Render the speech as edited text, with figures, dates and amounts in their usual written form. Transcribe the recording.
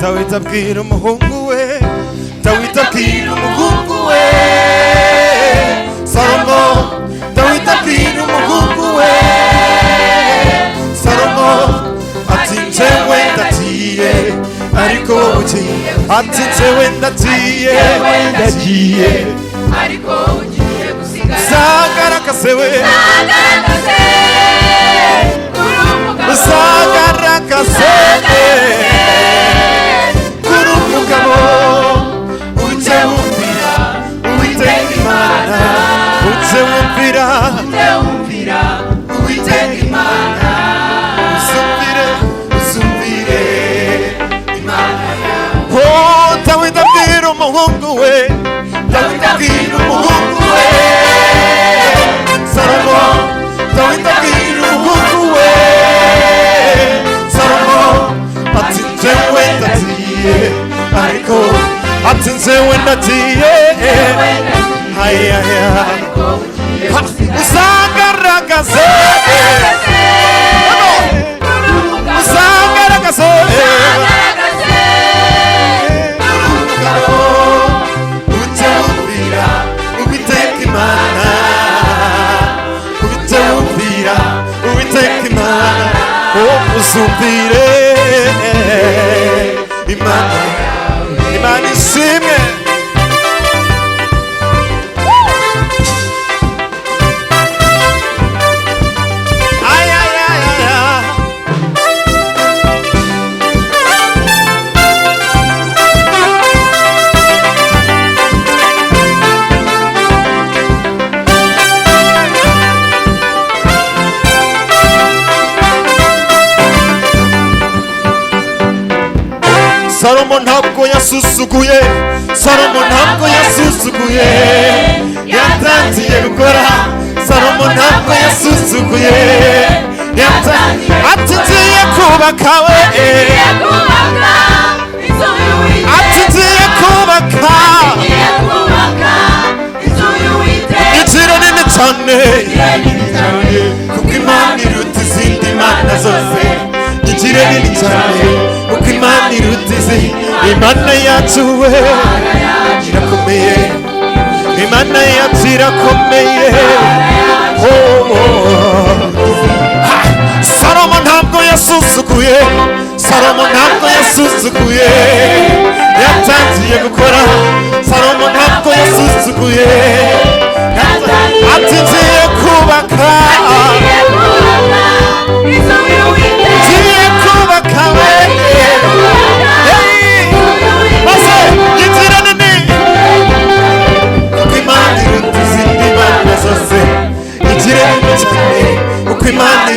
Dawidi abwira umuhungu we, Dawidi abwira umuhungu we, Salomo. Dawidi abwira umuhungu we, Salomo, ati njyewe ndagiye ariko ugiye, ati njyewe ndagiye ariko ugiye gusigara. Uzagaragaze we, uzagaragaze kuri umugabo. Ujye wumvira Uwiteka Imana, ujye wumvira Uwiteka Imana, uzumvire Imana yawe. Oh, Dawidi abwira umuhungu we, Dawidi abwira umuhungu we, Salomo. Dawidi abwira umuhungu we, Salomo, ati njyewe ndagiye ariko, ati njyewe ndagiye uzagaragaze, uzagaragaze ujye wumvira Uwiteka Imana, ujye wumvira Uwiteka Imana, uzumvire Imana. Imana ishimwe. Salomo ntabwo yasuzuguye, Salomo ntabwo yasuzuguye, yatangiye gukora. Salomo ntabwo yasuzuguye, ati ngiye kubaka we, ati ngiye kubaka inzu nini cyane, kuko Imana iruta izindi mana zose. Inzira nini cyane, kuko Imana iruta izindi. Imana yacu we irakomeye, Imana yacu irakomeye. Salomo ntabwo yasuzuguye, Salomo ntabwo yasuzuguye, yatangiye gukora. Salomo ntabwo yasuzuguye, ati ngiye kubaka, ngiye kubaka we, maze inzira nini, kuko Imana iruta izindi mana zose. Inzira nini cyane, kuko Imana